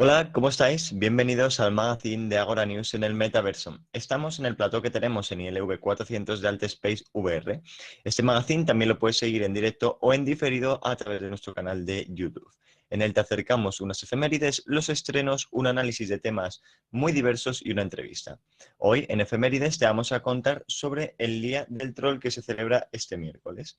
Hola, ¿cómo estáis? Bienvenidos al magazine de Agora News en el Metaverso. Estamos en el plató que tenemos en ILV 400 de Altspace VR. Este magazine también lo puedes seguir en directo o en diferido a través de nuestro canal de YouTube. En él te acercamos unas efemérides, los estrenos, un análisis de temas muy diversos y una entrevista. Hoy en efemérides te vamos a contar sobre el Día del Troll que se celebra este miércoles.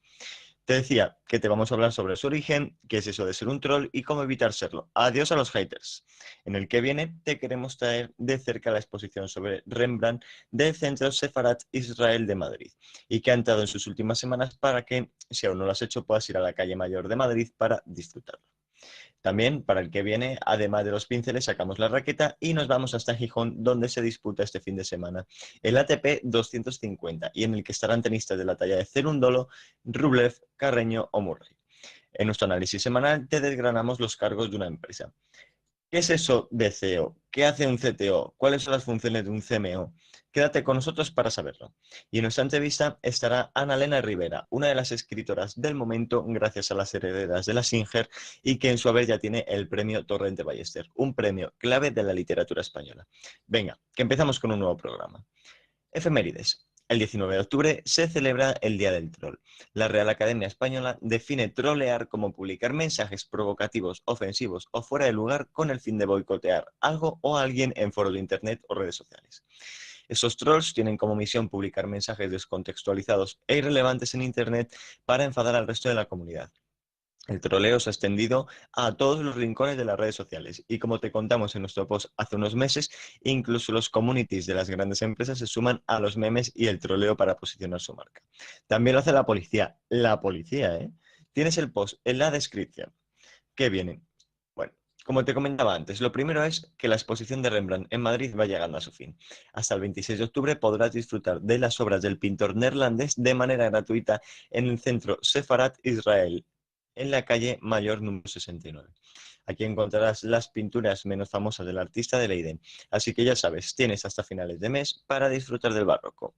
Te decía que te vamos a hablar sobre su origen, qué es eso de ser un troll y cómo evitar serlo. Adiós a los haters. En el que viene te queremos traer de cerca la exposición sobre Rembrandt del Centro Sefarat Israel de Madrid y que ha entrado en sus últimas semanas para que, si aún no lo has hecho, puedas ir a la calle Mayor de Madrid para disfrutarlo. También, para el que viene, además de los pinceles, sacamos la raqueta y nos vamos hasta Gijón, donde se disputa este fin de semana el ATP 250 y en el que estarán tenistas de la talla de Cerúndolo, Rublev, Carreño o Murray. En nuestro análisis semanal te desgranamos los cargos de una empresa. ¿Qué es eso de CEO? ¿Qué hace un CTO? ¿Cuáles son las funciones de un CMO? Quédate con nosotros para saberlo. Y en nuestra entrevista estará Ana Elena Rivera, una de las escritoras del momento gracias a las herederas de la Singer y que en su haber ya tiene el premio Torrente Ballester, un premio clave de la literatura española. Venga, que empezamos con un nuevo programa. Efemérides. El 19 de octubre se celebra el Día del Troll. La Real Academia Española define trolear como publicar mensajes provocativos, ofensivos o fuera de lugar con el fin de boicotear algo o alguien en foros de internet o redes sociales. Esos trolls tienen como misión publicar mensajes descontextualizados e irrelevantes en internet para enfadar al resto de la comunidad. El troleo se ha extendido a todos los rincones de las redes sociales y como te contamos en nuestro post hace unos meses, incluso los communities de las grandes empresas se suman a los memes y el troleo para posicionar su marca. También lo hace la policía. La policía, ¿eh? Tienes el post en la descripción. ¿Qué viene? Bueno, como te comentaba antes, lo primero es que la exposición de Rembrandt en Madrid va llegando a su fin. Hasta el 26 de octubre podrás disfrutar de las obras del pintor neerlandés de manera gratuita en el centro Sefarat Israel, en la calle Mayor número 69. Aquí encontrarás las pinturas menos famosas del artista de Leiden. Así que ya sabes, tienes hasta finales de mes para disfrutar del barroco.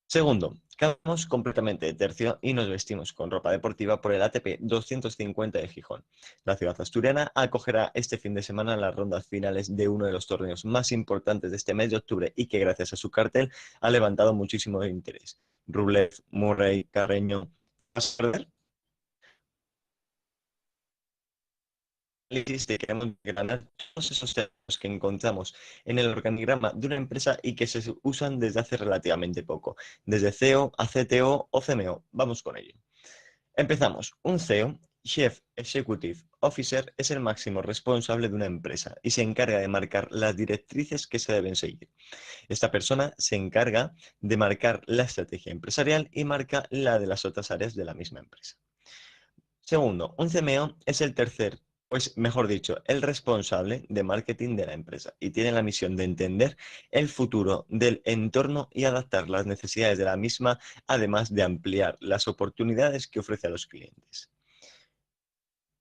Segundo, cambiamos completamente de tercio y nos vestimos con ropa deportiva por el ATP 250 de Gijón. La ciudad asturiana acogerá este fin de semana las rondas finales de uno de los torneos más importantes de este mes de octubre y que gracias a su cartel ha levantado muchísimo interés. Rublev, Murray, Carreño. ¿Vas a perder? Análisis de que queremos desgranar todos esos temas que encontramos en el organigrama de una empresa y que se usan desde hace relativamente poco, desde CEO a CTO o CMO. Vamos con ello. Empezamos. Un CEO, Chief Executive Officer, es el máximo responsable de una empresa y se encarga de marcar las directrices que se deben seguir. Esta persona se encarga de marcar la estrategia empresarial y marca la de las otras áreas de la misma empresa. Segundo, un CMO es el tercer, pues mejor dicho, el responsable de marketing de la empresa y tiene la misión de entender el futuro del entorno y adaptar las necesidades de la misma, además de ampliar las oportunidades que ofrece a los clientes.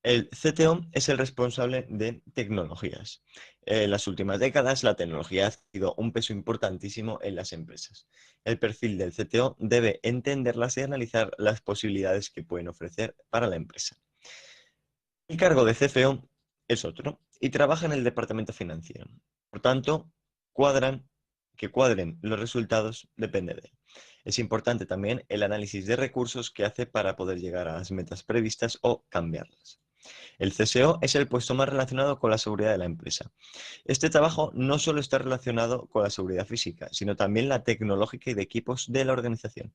El CTO es el responsable de tecnologías. En las últimas décadas, la tecnología ha sido un peso importantísimo en las empresas. El perfil del CTO debe entenderlas y analizar las posibilidades que pueden ofrecer para la empresa. El cargo de CFO es otro y trabaja en el departamento financiero. Por tanto, cuadran, que cuadren los resultados depende de él. Es importante también el análisis de recursos que hace para poder llegar a las metas previstas o cambiarlas. El CSO es el puesto más relacionado con la seguridad de la empresa. Este trabajo no solo está relacionado con la seguridad física, sino también la tecnológica y de equipos de la organización.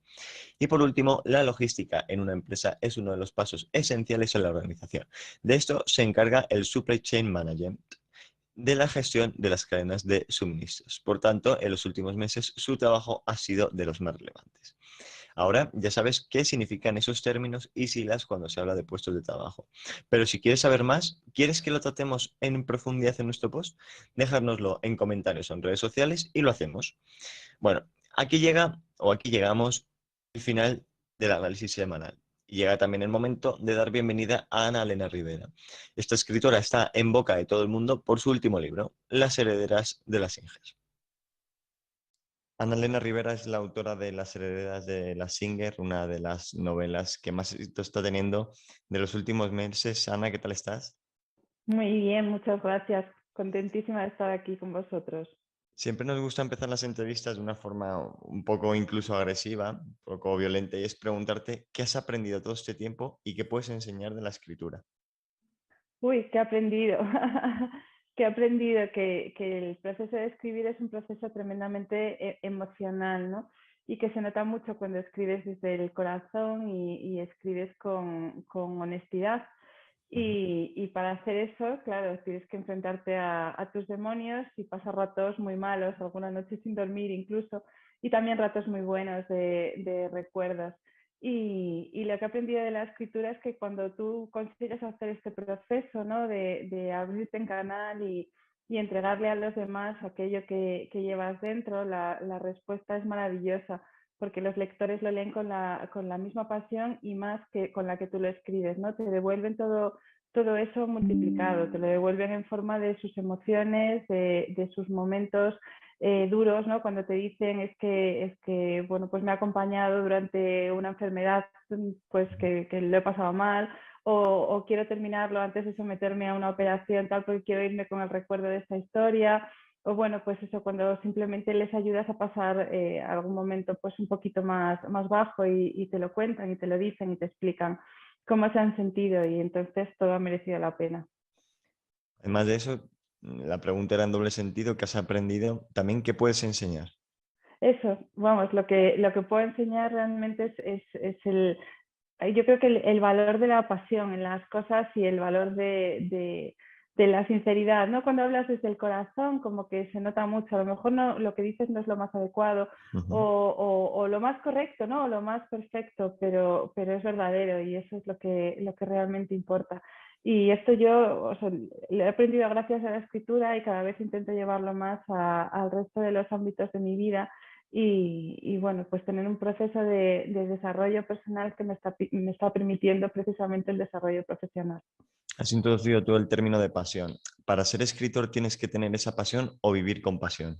Y por último, la logística en una empresa es uno de los pasos esenciales en la organización. De esto se encarga el Supply Chain Manager de la gestión de las cadenas de suministros. Por tanto, en los últimos meses su trabajo ha sido de los más relevantes. Ahora ya sabes qué significan esos términos y siglas cuando se habla de puestos de trabajo. Pero si quieres saber más, ¿quieres que lo tratemos en profundidad en nuestro post? Dejárnoslo en comentarios o en redes sociales y lo hacemos. Bueno, aquí llega o aquí llegamos al final del análisis semanal. Y llega también el momento de dar bienvenida a Ana Elena Rivera. Esta escritora está en boca de todo el mundo por su último libro, Las herederas de las Singer. Ana Elena Rivera es la autora de Las herederas de las Singer, una de las novelas que más éxito está teniendo de los últimos meses. Ana, ¿qué tal estás? Muy bien, muchas gracias. Contentísima de estar aquí con vosotros. Siempre nos gusta empezar las entrevistas de una forma un poco incluso agresiva, un poco violenta, y es preguntarte qué has aprendido todo este tiempo y qué puedes enseñar de la escritura. Uy, ¿qué he aprendido? ¿Qué he aprendido? Que el proceso de escribir es un proceso tremendamente emocional, ¿no? Y que se nota mucho cuando escribes desde el corazón y escribes con honestidad. Ujú. Y para hacer eso, claro, tienes que enfrentarte a tus demonios y pasar ratos muy malos, alguna noche sin dormir incluso, y también ratos muy buenos de recuerdos. Y lo que he aprendido de la escritura es que cuando tú consigues hacer este proceso, ¿no? de abrirte en canal y entregarle a los demás aquello que llevas dentro, la respuesta es maravillosa, porque los lectores lo leen con la misma pasión y más que con la que tú lo escribes, ¿no? Te devuelven todo eso multiplicado, te lo devuelven en forma de sus emociones, de sus momentos duros, ¿no? Cuando te dicen es que, bueno, pues me ha acompañado durante una enfermedad, pues que lo he pasado mal, o quiero terminarlo antes de someterme a una operación, tal, porque quiero irme con el recuerdo de esta historia, o bueno, pues eso, cuando simplemente les ayudas a pasar algún momento pues un poquito más bajo y te lo cuentan y te lo dicen y te explican cómo se han sentido y entonces todo ha merecido la pena. Además de eso, la pregunta era en doble sentido, ¿qué has aprendido? También, ¿qué puedes enseñar? Eso, vamos, lo que puedo enseñar realmente es el, yo creo que el valor de la pasión en las cosas y el valor de la sinceridad, ¿no? Cuando hablas desde el corazón, como que se nota mucho, a lo mejor no, lo que dices no es lo más adecuado Ujú. o lo más correcto, ¿no? O lo más perfecto, pero es verdadero y eso es lo que realmente importa. Y esto yo o sea, lo he aprendido gracias a la escritura y cada vez intento llevarlo más al resto de los ámbitos de mi vida y bueno, pues tener un proceso de desarrollo personal que me está permitiendo precisamente el desarrollo profesional. Has introducido todo el término de pasión. ¿Para ser escritor tienes que tener esa pasión o vivir con pasión?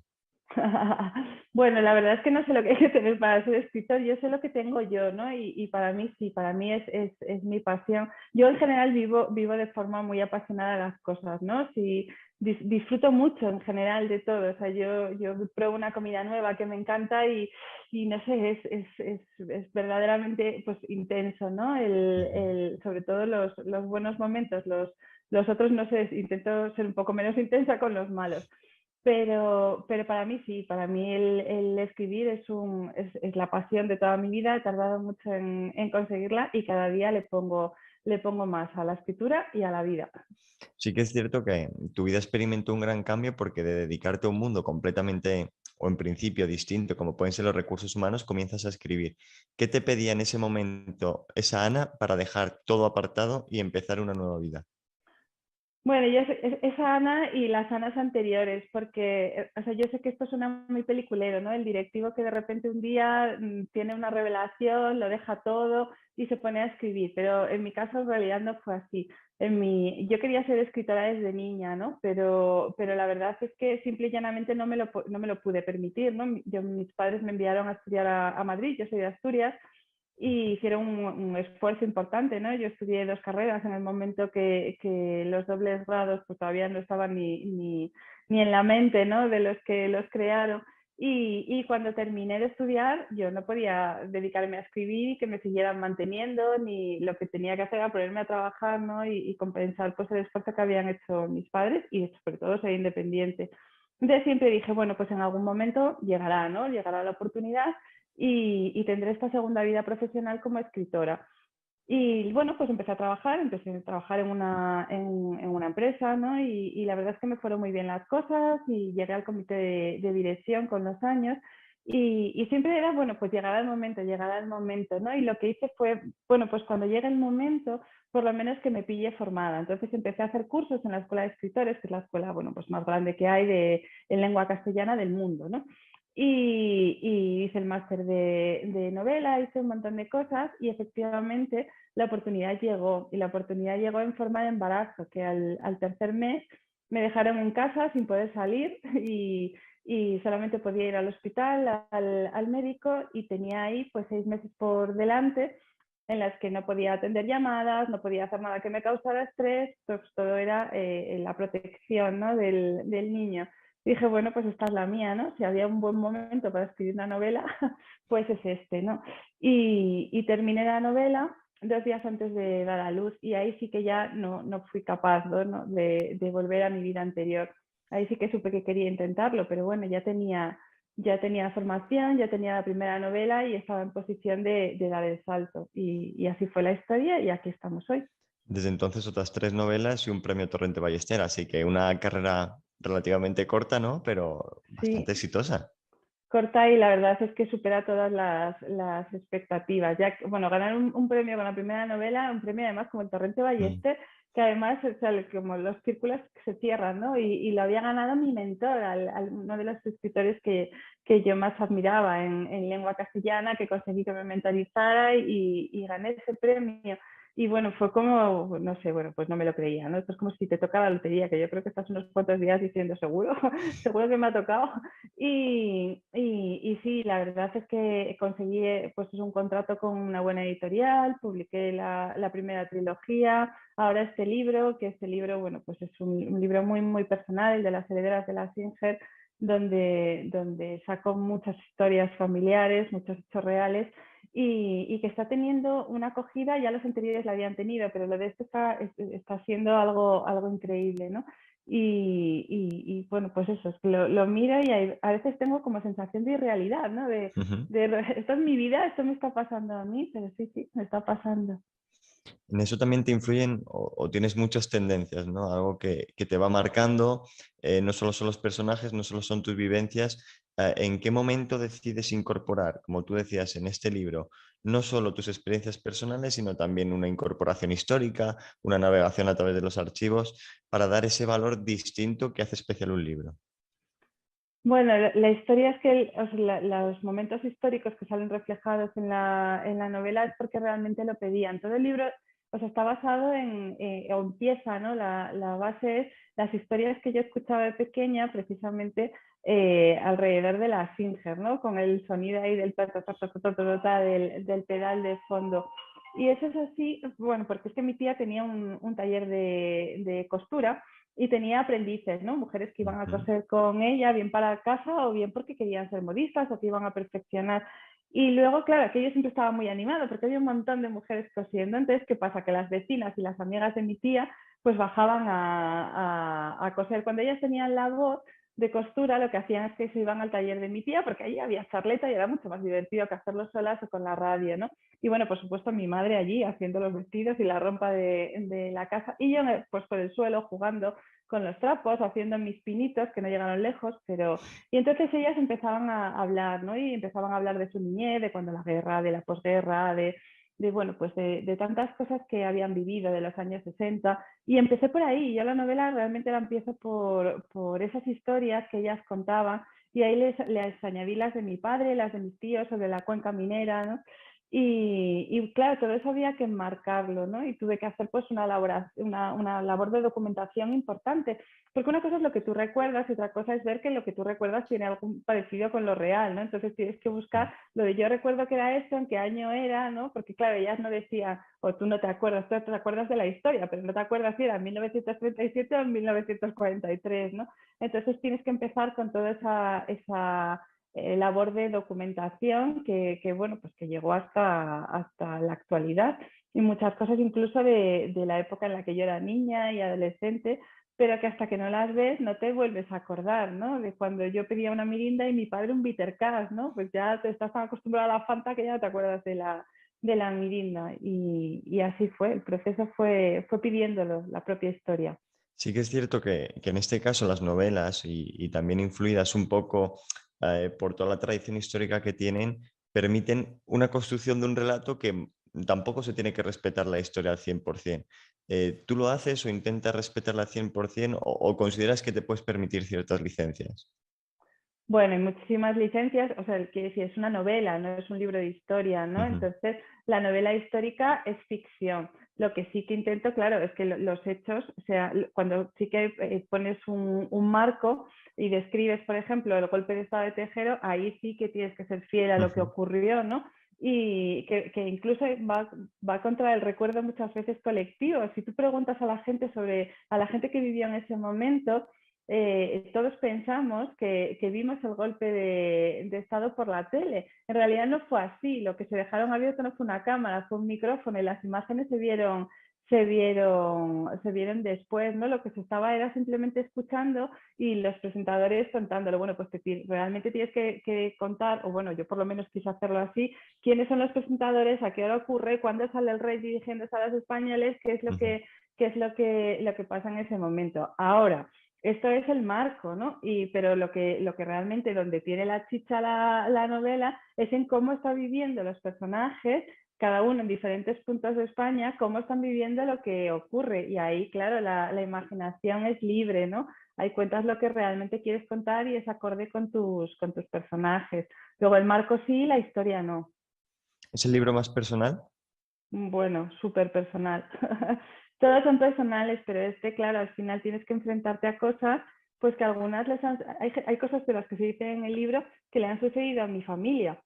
Bueno, la verdad es que no sé lo que hay que tener para ser escritor, yo sé lo que tengo yo, ¿no? Y para mí sí, para mí es mi pasión. Yo en general vivo de forma muy apasionada las cosas, ¿no? Sí, disfruto mucho en general de todo, o sea, yo pruebo una comida nueva que me encanta y no sé, es verdaderamente pues intenso, ¿no? Ujú. Sobre todo los buenos momentos, los otros no sé, intento ser un poco menos intensa con los malos. Pero para mí sí, para mí el escribir es la pasión de toda mi vida, he tardado mucho en conseguirla y cada día le pongo más a la escritura y a la vida. Sí que es cierto que tu vida experimentó un gran cambio porque de dedicarte a un mundo completamente o en principio distinto, como pueden ser los recursos humanos, comienzas a escribir. ¿Qué te pedía en ese momento esa Ana para dejar todo apartado y empezar una nueva vida? Bueno, esa Ana y las Anas anteriores, porque o sea, yo sé que esto suena muy peliculero, ¿no? El directivo que de repente un día tiene una revelación, lo deja todo y se pone a escribir, pero en mi caso en realidad no fue así. Yo quería ser escritora desde niña, ¿no? Pero la verdad es que simple y llanamente no me lo pude permitir, ¿no? Mis padres me enviaron a estudiar a Madrid, yo soy de Asturias, y hicieron un esfuerzo importante, ¿no? Yo estudié 2 carreras en el momento que los dobles grados pues todavía no estaban ni en la mente, ¿no? De los que los crearon. Y cuando terminé de estudiar, yo no podía dedicarme a escribir y que me siguieran manteniendo, ni lo que tenía que hacer era ponerme a trabajar, ¿no? Y compensar pues el esfuerzo que habían hecho mis padres y sobre todo ser independiente. Entonces siempre dije, bueno, pues en algún momento llegará, ¿no? Llegará la oportunidad y tendré esta segunda vida profesional como escritora. Y bueno, pues empecé a trabajar en una empresa, ¿no? Y la verdad es que me fueron muy bien las cosas y llegué al comité de dirección con los años. Y siempre era, bueno, pues llegará el momento, ¿no? Y lo que hice fue, bueno, pues cuando llegue el momento, por lo menos que me pille formada. Entonces empecé a hacer cursos en la Escuela de Escritores, que es la escuela, bueno, pues más grande que hay en lengua castellana del mundo, ¿no? Y hice el máster de novela, hice un montón de cosas y efectivamente la oportunidad llegó. Y la oportunidad llegó en forma de embarazo, que al tercer mes me dejaron en casa sin poder salir y solamente podía ir al hospital, al médico y tenía ahí pues 6 meses por delante en las que no podía atender llamadas, no podía hacer nada que me causara estrés, pues todo era la protección, ¿no? del niño. Y dije, bueno, pues esta es la mía, ¿no? Si había un buen momento para escribir una novela, pues es este, ¿no? Y terminé la novela 2 días antes de dar a luz y ahí sí que ya no fui capaz, ¿no? De volver a mi vida anterior. Ahí sí que supe que quería intentarlo, pero bueno, ya tenía formación, ya tenía la primera novela y estaba en posición de dar el salto. Y así fue la historia y aquí estamos hoy. Desde entonces otras 3 novelas y un premio Torrente Ballester, así que una carrera relativamente corta, ¿no? Pero Sí, bastante exitosa. corta y la verdad es que supera todas las expectativas. Ya, bueno, ganar un premio con la primera novela, un premio además como el Torrente Mm. Ballester, que además o sea, como los círculos se cierran, ¿no? Y lo había ganado mi mentor, uno de los escritores que yo más admiraba en lengua castellana, que conseguí que me mentorizara y gané ese premio. Y bueno, fue como, no sé, bueno, pues no me lo creía, ¿no? Esto es como si te toca la lotería, que yo creo que estás unos cuantos días diciendo, seguro, seguro que me ha tocado. Y sí, la verdad es que conseguí pues, un contrato con una buena editorial, publiqué la primera trilogía, ahora este libro, que este libro, bueno, pues es un libro muy, muy personal, el de las herederas de la Singer, donde saco muchas historias familiares, muchos hechos reales y que está teniendo una acogida, ya los anteriores la habían tenido, pero lo de este está siendo algo increíble, ¿no? Y bueno, pues eso, es que lo miro y a veces tengo como sensación de irrealidad, ¿no? Ujú. Esto es mi vida, esto me está pasando a mí, pero sí, sí, me está pasando. En eso también te influyen o tienes muchas tendencias, ¿no? Algo que te va marcando, no solo son los personajes, no solo son tus vivencias. ¿En qué momento decides incorporar, como tú decías en este libro, no solo tus experiencias personales, sino también una incorporación histórica, una navegación a través de los archivos, para dar ese valor distinto que hace especial un libro? Bueno, la historia es que o sea, los momentos históricos que salen reflejados en la novela es porque realmente lo pedían. Todo el libro o sea, está basado o empieza, ¿no? La base es las historias que yo escuchaba de pequeña, precisamente alrededor de la Singer, ¿no? Con el sonido ahí del del pedal de fondo. Y eso es así, bueno, porque es que mi tía tenía un taller de costura y tenía aprendices, ¿no? Mujeres que iban a Ujú. coser con ella, bien para casa o bien porque querían ser modistas o que iban a perfeccionar. Y luego, claro, aquello siempre estaba muy animado porque había un montón de mujeres cosiendo. Entonces, ¿qué pasa? Que las vecinas y las amigas de mi tía pues bajaban a coser. Cuando ellas tenían la voz de costura, lo que hacían es que se iban al taller de mi tía porque allí había charleta y era mucho más divertido que hacerlo solas o con la radio, ¿no? Y bueno, por supuesto, mi madre allí haciendo los vestidos y la ropa de la casa y yo pues por el suelo jugando con los trapos, haciendo mis pinitos que no llegaron lejos, pero... Y entonces ellas empezaban a hablar, ¿no? Y empezaban a hablar de su niñez, de cuando la guerra, de la posguerra, bueno, pues de tantas cosas que habían vivido de los años 60. Y empecé por ahí. Yo la novela realmente la empiezo por esas historias que ellas contaban y ahí les añadí las de mi padre, las de mis tíos sobre la cuenca minera, ¿no? Y claro, todo eso había que enmarcarlo, ¿no? Y tuve que hacer pues una labor de documentación importante, porque una cosa es lo que tú recuerdas y otra cosa es ver que lo que tú recuerdas tiene algo parecido con lo real, ¿no? Entonces tienes que buscar lo de yo recuerdo que era esto, en qué año era, ¿no? Porque claro, ellas no decían, o tú no te acuerdas, tú te acuerdas de la historia, pero no te acuerdas si era en 1937 o en 1943, ¿no? Entonces tienes que empezar con toda esa labor de documentación bueno, pues que llegó hasta la actualidad y muchas cosas incluso de la época en la que yo era niña y adolescente, pero que hasta que no las ves no te vuelves a acordar, ¿no? De cuando yo pedía una mirinda y mi padre un bitter cash, ¿no? Pues ya te estás tan acostumbrado a la Fanta que ya no te acuerdas de la mirinda y así fue, el proceso fue pidiéndolo, la propia historia. Sí que es cierto que en este caso las novelas y también influidas un poco por toda la tradición histórica que tienen, permiten una construcción de un relato que tampoco se tiene que respetar la historia al 100%. ¿Tú lo haces o intentas respetarla al 100% o consideras que te puedes permitir ciertas licencias? Bueno, hay muchísimas licencias, o sea, quiere decir, es una novela, no es un libro de historia, ¿no? Ujú, Entonces, la novela histórica es ficción. Lo que sí que intento, claro, es que los hechos, o sea, cuando sí que pones un marco y describes, por ejemplo, el golpe de estado de Tejero, ahí sí que tienes que ser fiel a lo que ujú. ocurrió, ¿no? Y que incluso va contra el recuerdo muchas veces colectivo. Si tú preguntas a la gente a la gente que vivió en ese momento, todos pensamos que vimos el golpe de Estado por la tele. En realidad no fue así. Lo que se dejaron abierto no fue una cámara, fue un micrófono y las imágenes se vieron después, ¿no? Lo que se estaba era simplemente escuchando y los presentadores contándolo. Bueno, pues realmente tienes que contar, o bueno, yo por lo menos quise hacerlo así, quiénes son los presentadores, a qué hora ocurre, cuándo sale el rey dirigiéndose a los españoles, Ujú. qué es lo que pasa en ese momento. Ahora, esto es el marco, ¿no? Pero lo que realmente donde tiene la chicha la novela es en cómo está viviendo los personajes, cada uno en diferentes puntos de España, cómo están viviendo lo que ocurre. Y ahí, claro, la imaginación es libre, ¿no? Ahí cuentas lo que realmente quieres contar y es acorde con tus personajes. Luego el marco sí, la historia no. ¿Es el libro más personal? Bueno, súper personal. Todos son personales, pero claro, al final tienes que enfrentarte a cosas, pues que algunas hay cosas de las que se dice en el libro que le han sucedido a mi familia.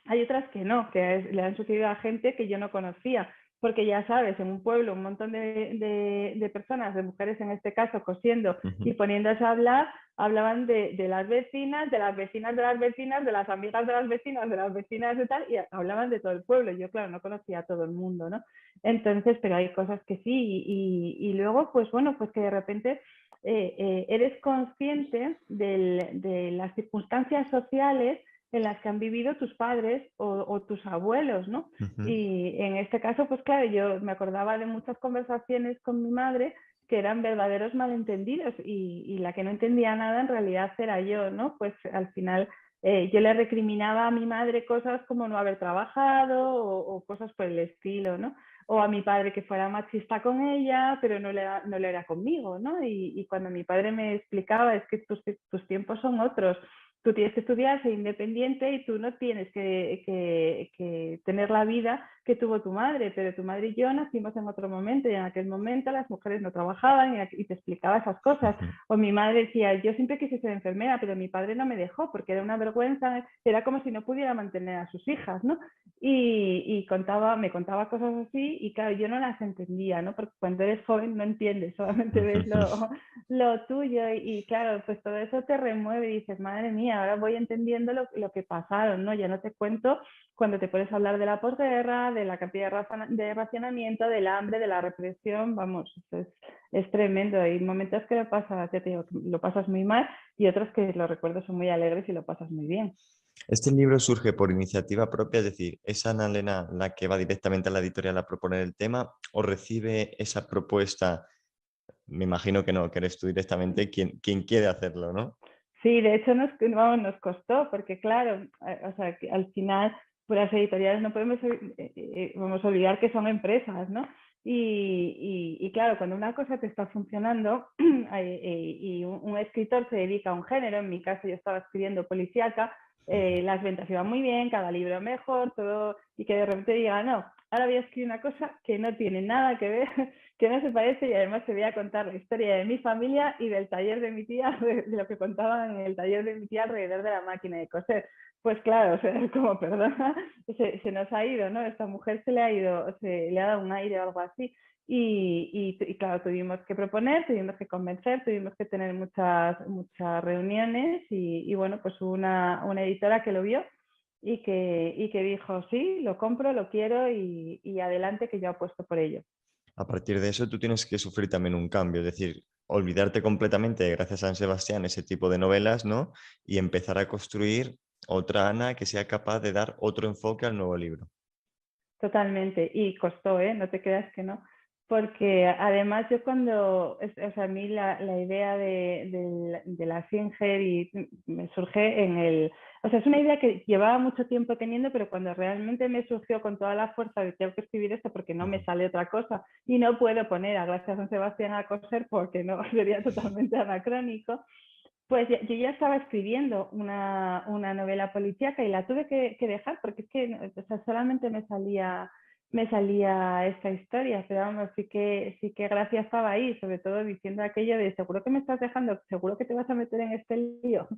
Hay otras que no, le han sucedido a gente que yo no conocía, porque ya sabes, en un pueblo un montón de personas, de mujeres en este caso, cosiendo y Ujú. poniéndose a hablar, hablaban de las vecinas, de las vecinas de las vecinas, de las amigas de las vecinas, de las vecinas de tal, y hablaban de todo el pueblo. Yo, claro, no conocía a todo el mundo, ¿no? Entonces, pero hay cosas que sí, y luego, pues bueno, pues que de repente eres consciente de las circunstancias sociales en las que han vivido tus padres o tus abuelos, ¿no? Ujú. Y en este caso, pues claro, yo me acordaba de muchas conversaciones con mi madre que eran verdaderos malentendidos y la que no entendía nada en realidad era yo, ¿no? Pues al final yo le recriminaba a mi madre cosas como no haber trabajado o cosas por el estilo, ¿no? O a mi padre que fuera machista con ella, pero no le era conmigo, ¿no? Y cuando mi padre me explicaba es que tus tiempos son otros, tú tienes que estudiar, ser independiente y tú no tienes que tener la vida que tuvo tu madre, pero tu madre y yo nacimos en otro momento y en aquel momento las mujeres no trabajaban y te explicaba esas cosas. Ujú. O mi madre decía, yo siempre quise ser enfermera, pero mi padre no me dejó porque era una vergüenza, era como si no pudiera mantener a sus hijas, ¿no? Me contaba cosas así y claro, yo no las entendía, ¿no? Porque cuando eres joven no entiendes, solamente ves lo tuyo claro, pues todo eso te remueve y dices, madre mía, ahora voy entendiendo lo que pasaron, ¿no? Ya no te cuento cuando te puedes hablar de la posguerra, de la cantidad de racionamiento, del hambre, de la represión, vamos, es tremendo. Hay momentos que ya te digo, lo pasas muy mal y otros que los recuerdos son muy alegres y lo pasas muy bien. Este libro surge por iniciativa propia, es decir, ¿es Ana Elena la que va directamente a la editorial a proponer el tema o recibe esa propuesta? Me imagino que no, que eres tú directamente quien quiere hacerlo, ¿no? Sí, de hecho nos costó, porque claro, o sea, que al final pues las editoriales no podemos vamos a olvidar que son empresas, ¿no? Y claro, cuando una cosa te está funcionando y un escritor se dedica a un género, en mi caso yo estaba escribiendo policíaca, las ventas iban muy bien, cada libro mejor, todo, y que de repente diga, no, ahora voy a escribir una cosa que no tiene nada que ver, que no se parece, y además te voy a contar la historia de mi familia y del taller de mi tía, de lo que contaban en el taller de mi tía alrededor de la máquina de coser. Pues claro, o sea, es como, perdona, se nos ha ido, ¿no? Esta mujer se le ha ido, se le ha dado un aire o algo así. Y claro, tuvimos que proponer, tuvimos que convencer, tuvimos que tener muchas reuniones y bueno, pues hubo una editora que lo vio y que dijo, sí, lo compro, lo quiero y adelante que yo apuesto por ello. A partir de eso tú tienes que sufrir también un cambio, es decir, olvidarte completamente, gracias a San Sebastián, ese tipo de novelas, ¿no? Y empezar a construir otra Ana que sea capaz de dar otro enfoque al nuevo libro. Totalmente, y costó, ¿eh? No te creas que no, porque además yo cuando, o sea, a mí la idea de la Singer y me surge o sea, es una idea que llevaba mucho tiempo teniendo, pero cuando realmente me surgió con toda la fuerza de tengo que escribir esto porque no me Ujú. sale otra cosa y no puedo poner a Gracias a San Sebastián a coser porque no, sería totalmente anacrónico, pues yo ya estaba escribiendo una novela policíaca y la tuve que dejar porque es que o sea, solamente me salía esta historia, pero vamos, sí que Gracia estaba ahí, sobre todo diciendo aquello de seguro que me estás dejando, seguro que te vas a meter en este lío.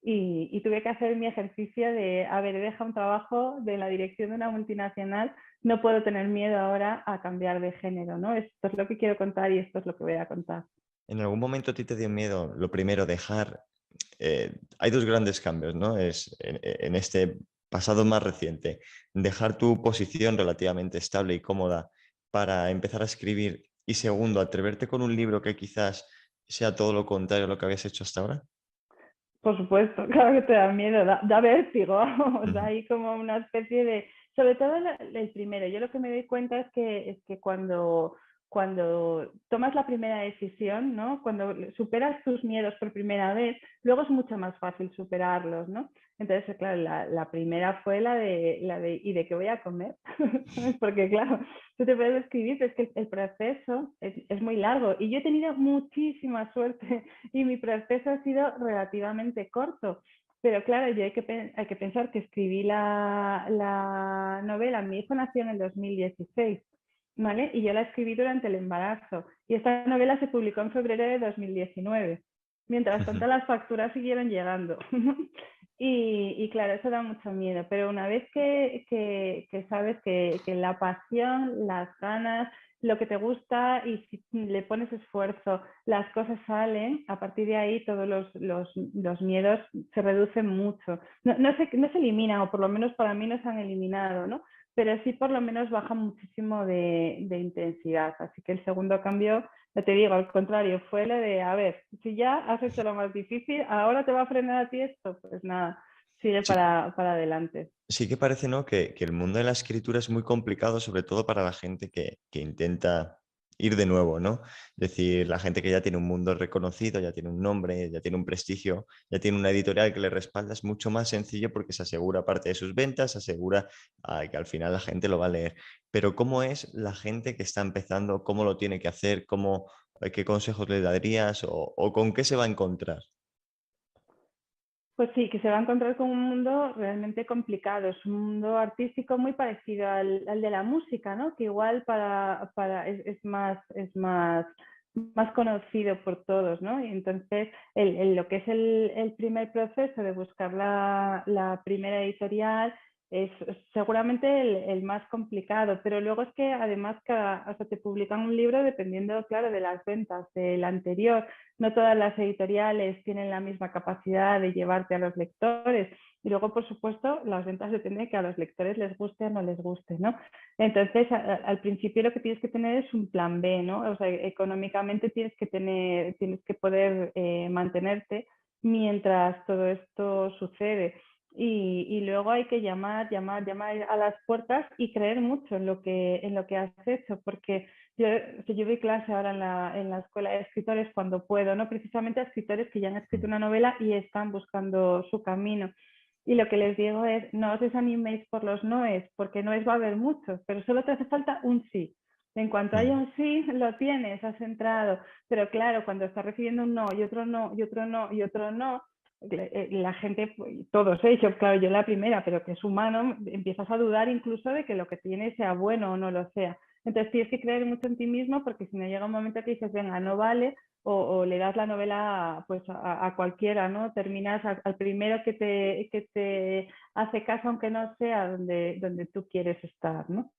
Y tuve que hacer mi ejercicio de, a ver, he dejado un trabajo de la dirección de una multinacional, no puedo tener miedo ahora a cambiar de género, ¿no? Esto es lo que quiero contar y esto es lo que voy a contar. ¿En algún momento a ti te dio miedo, lo primero, dejar... hay dos grandes cambios, ¿no? Es en este pasado más reciente, dejar tu posición relativamente estable y cómoda para empezar a escribir y segundo, atreverte con un libro que quizás sea todo lo contrario a lo que habías hecho hasta ahora. Por supuesto, claro que te da miedo, da vértigo, da Ujú. ahí como una especie de, sobre todo el primero, yo lo que me doy cuenta es que cuando tomas la primera decisión, ¿no? Cuando superas tus miedos por primera vez, luego es mucho más fácil superarlos, ¿no? Entonces, claro, la primera fue la de ¿y de qué voy a comer? Porque claro, tú te puedes escribir, pero es que el proceso es muy largo y yo he tenido muchísima suerte y mi proceso ha sido relativamente corto. Pero claro, yo hay que pensar que escribí la novela, mi hijo nació en el 2016, ¿vale? Y yo la escribí durante el embarazo. Y esta novela se publicó en febrero de 2019. Mientras tanto, las facturas siguieron llegando. Y claro, eso da mucho miedo, pero una vez que sabes que la pasión, las ganas, lo que te gusta y si le pones esfuerzo, las cosas salen, a partir de ahí todos los miedos se reducen mucho. No se eliminan, o por lo menos para mí no se han eliminado, ¿no? Pero sí por lo menos bajan muchísimo de intensidad. Así que el segundo cambio, ya te digo, al contrario, fue lo de, a ver, si ya has hecho lo más difícil, ahora te va a frenar a ti esto, pues nada, sigue Sí, para adelante. sí que parece, ¿no? Que el mundo de la escritura es muy complicado, sobre todo para la gente que intenta ir de nuevo, ¿no? Es decir, la gente que ya tiene un mundo reconocido, ya tiene un nombre, ya tiene un prestigio, ya tiene una editorial que le respalda, es mucho más sencillo porque se asegura parte de sus ventas, se asegura que al final la gente lo va a leer. Pero ¿cómo es la gente que está empezando? ¿Cómo lo tiene que hacer? ¿Qué consejos le darías o con qué se va a encontrar? Pues sí, que se va a encontrar con un mundo realmente complicado. Es un mundo artístico muy parecido al de la música, ¿no? Que igual es más conocido por todos, ¿no? Y entonces, lo que es el primer proceso de buscar la primera editorial es seguramente el más complicado, pero luego es que además o sea, te publican un libro dependiendo, claro, de las ventas del anterior. No todas las editoriales tienen la misma capacidad de llevarte a los lectores. Y luego, por supuesto, las ventas dependen de que a los lectores les guste o no les guste, ¿no? Entonces, al principio lo que tienes que tener es un plan B, ¿no? O sea, económicamente tienes que poder mantenerte mientras todo esto sucede. Y luego hay que llamar a las puertas y creer mucho en lo que has hecho, porque yo doy clase ahora en la escuela de escritores cuando puedo, ¿no? Precisamente a escritores que ya han escrito una novela y están buscando su camino. Y lo que les digo es, no os desaniméis por los noes, porque noes va a haber muchos, pero solo te hace falta un sí. En cuanto haya Mm. un sí, lo tienes, has entrado. Pero claro, cuando estás recibiendo un no y otro no y otro no y otro no, la gente, todos ellos, claro, yo la primera, pero que es humano, empiezas a dudar incluso de que lo que tienes sea bueno o no lo sea. Entonces tienes que creer mucho en ti mismo porque si no llega un momento que dices, venga, no vale, o le das la novela pues a cualquiera, ¿no? Terminas al primero que te hace caso, aunque no sea donde tú quieres estar, ¿no?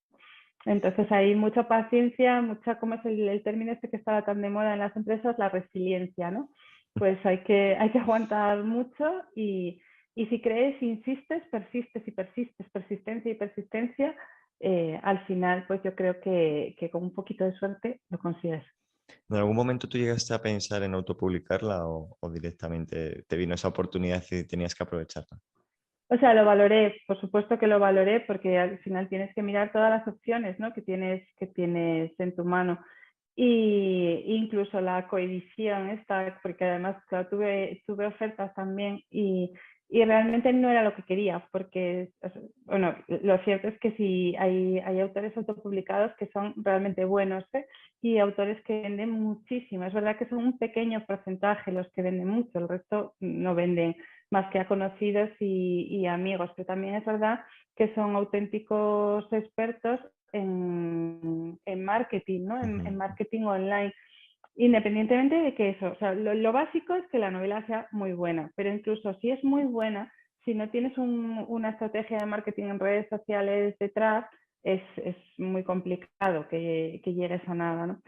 Entonces hay mucha paciencia, mucha, ¿cómo es el término este que estaba tan de moda en las empresas? La resiliencia, ¿no? Pues hay que aguantar mucho y si crees, insistes, persistes y persistes, persistencia y persistencia, al final pues yo creo que con un poquito de suerte lo consigues. ¿En algún momento tú llegaste a pensar en autopublicarla o directamente te vino esa oportunidad y tenías que aprovecharla? O sea, lo valoré, por supuesto que lo valoré porque al final tienes que mirar todas las opciones, ¿no? Que tienes en tu mano. Y incluso la coedición esta, porque además claro, tuve ofertas también y realmente no era lo que quería, porque, bueno, lo cierto es que sí hay autores autopublicados que son realmente buenos, ¿eh? Y autores que venden muchísimo. Es verdad que son un pequeño porcentaje los que venden mucho, el resto no venden más que a conocidos y amigos, pero también es verdad que son auténticos expertos en marketing, ¿no? En Ujú. marketing online. Independientemente de que eso, o sea, lo básico es que la novela sea muy buena, pero incluso si es muy buena, si no tienes una estrategia de marketing en redes sociales detrás, es muy complicado que llegues a nada, ¿no?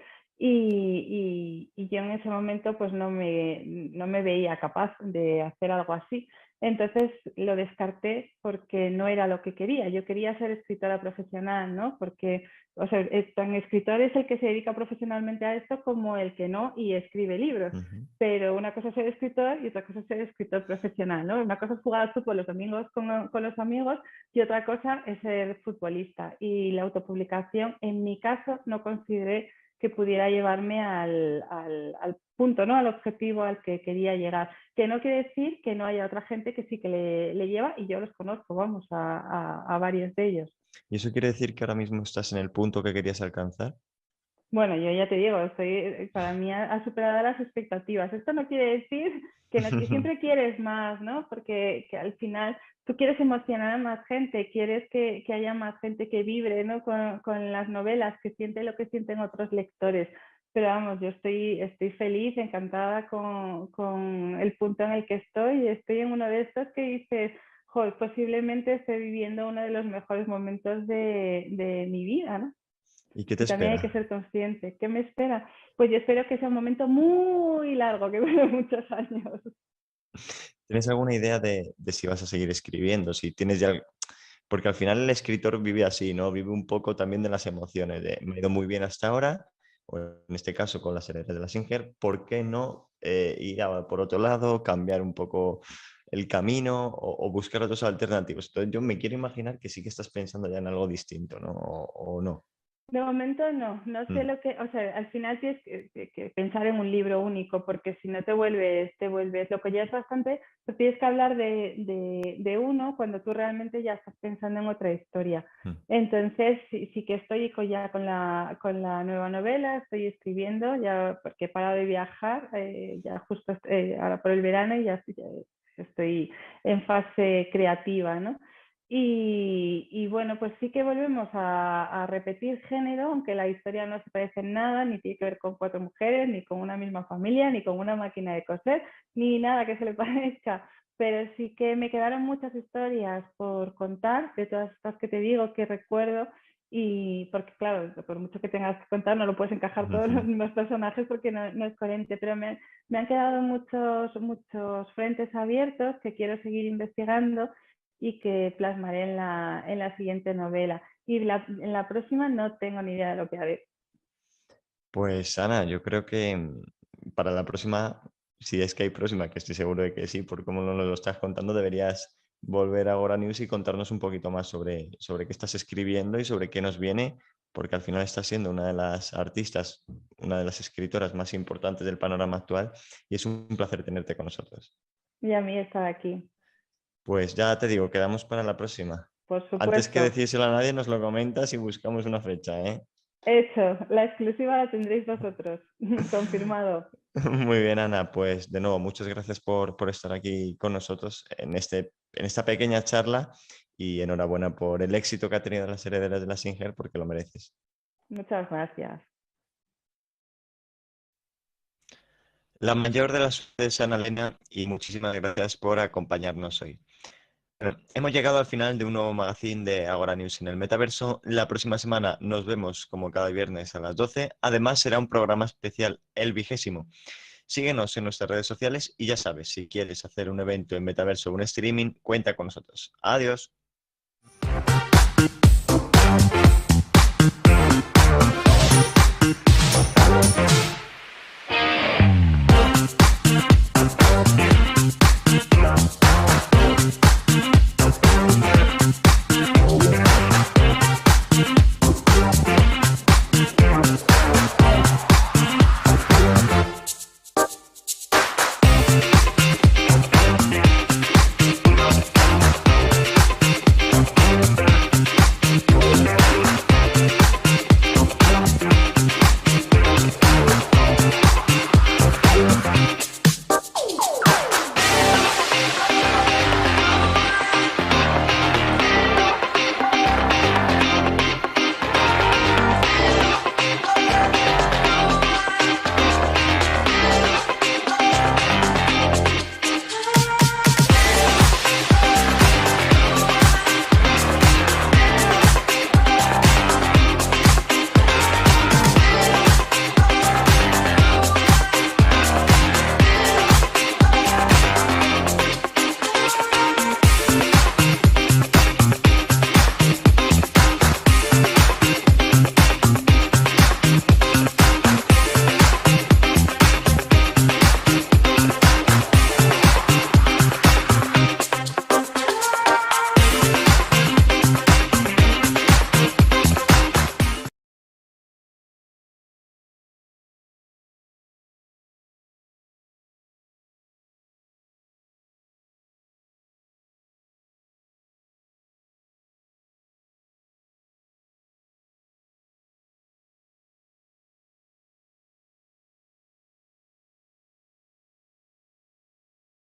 Y yo en ese momento pues no me veía capaz de hacer algo así. Entonces lo descarté porque no era lo que quería. Yo quería ser escritora profesional, ¿no? Porque o sea, tan escritor es el que se dedica profesionalmente a esto como el que no y escribe libros. Ujú. Pero una cosa es ser escritor y otra cosa es ser escritor profesional, ¿no? Una cosa es jugar al fútbol los domingos con los amigos y otra cosa es ser futbolista. Y la autopublicación, en mi caso, no consideré que pudiera llevarme al punto, ¿no? Al objetivo al que quería llegar. Que no quiere decir que no haya otra gente que sí que le lleva y yo los conozco, vamos, a varios de ellos. ¿Y eso quiere decir que ahora mismo estás en el punto que querías alcanzar? Bueno, yo ya te digo, para mí ha superado las expectativas. Esto no quiere decir que, no, que siempre quieres más, ¿no? Porque que al final tú quieres emocionar a más gente, quieres que haya más gente que vibre, ¿no? Con las novelas, que siente lo que sienten otros lectores. Pero vamos, yo estoy feliz, encantada con el punto en el que estoy. Estoy en uno de estos que dices, joder, posiblemente estoy viviendo uno de los mejores momentos de mi vida, ¿no? ¿Y qué te Y también hay que espera? ser consciente. ¿Qué me espera? Pues yo espero que sea un momento muy largo, que dure muchos años. ¿Tienes alguna idea de si vas a seguir escribiendo? Si tienes ya... Porque al final el escritor vive así, ¿no? Vive un poco también de las emociones, de me ha ido muy bien hasta ahora, o en este caso con las heredas de la Singer, ¿por qué no ir por otro lado, cambiar un poco el camino o buscar otros alternativos? Entonces yo me quiero imaginar que sí que estás pensando ya en algo distinto, ¿no? O no. De momento no, no sé Mm. lo que, o sea, al final tienes que pensar en un libro único, porque si no te vuelves loco. Ya es bastante, pues tienes que hablar de uno cuando tú realmente ya estás pensando en otra historia. Mm. Entonces, sí que estoy ya con la nueva novela, estoy escribiendo, ya porque he parado de viajar, ya justo ahora por el verano y ya estoy en fase creativa, ¿no? Y bueno, pues sí que volvemos a repetir género, aunque la historia no se parece en nada, ni tiene que ver con cuatro mujeres, ni con una misma familia, ni con una máquina de coser, ni nada que se le parezca. Pero sí que me quedaron muchas historias por contar, de todas estas que te digo, que recuerdo, y porque claro, por mucho que tengas que contar, no lo puedes encajar todos los Ujú. mismos personajes porque no es coherente, pero me han quedado muchos frentes abiertos que quiero seguir investigando y que plasmaré en la siguiente novela. Y en la próxima no tengo ni idea de lo que haré. Pues Ana, yo creo que para la próxima, si es que hay próxima, que estoy seguro de que sí, por cómo nos lo estás contando, deberías volver a Agora News y contarnos un poquito más sobre qué estás escribiendo y sobre qué nos viene, porque al final estás siendo una de las artistas, una de las escritoras más importantes del panorama actual y es un placer tenerte con nosotros. Y a mí estar aquí. Pues ya te digo, quedamos para la próxima. Por Antes que supuesto. decírselo a nadie, nos lo comentas y buscamos una fecha, ¿eh? Hecho, la exclusiva la tendréis vosotros. Confirmado. Muy bien, Ana. Pues de nuevo, muchas gracias por estar aquí con nosotros en esta pequeña charla y enhorabuena por el éxito que ha tenido las herederas de la Singer, porque lo mereces. Muchas gracias. La mayor de las suertes, Ana Elena, y muchísimas gracias por acompañarnos hoy. Bueno, hemos llegado al final de un nuevo magazine de Agora News en el Metaverso. La próxima semana nos vemos como cada viernes a las 12. Además, será un programa especial, el 20º. Síguenos en nuestras redes sociales y ya sabes, si quieres hacer un evento en Metaverso o un streaming, cuenta con nosotros. Adiós.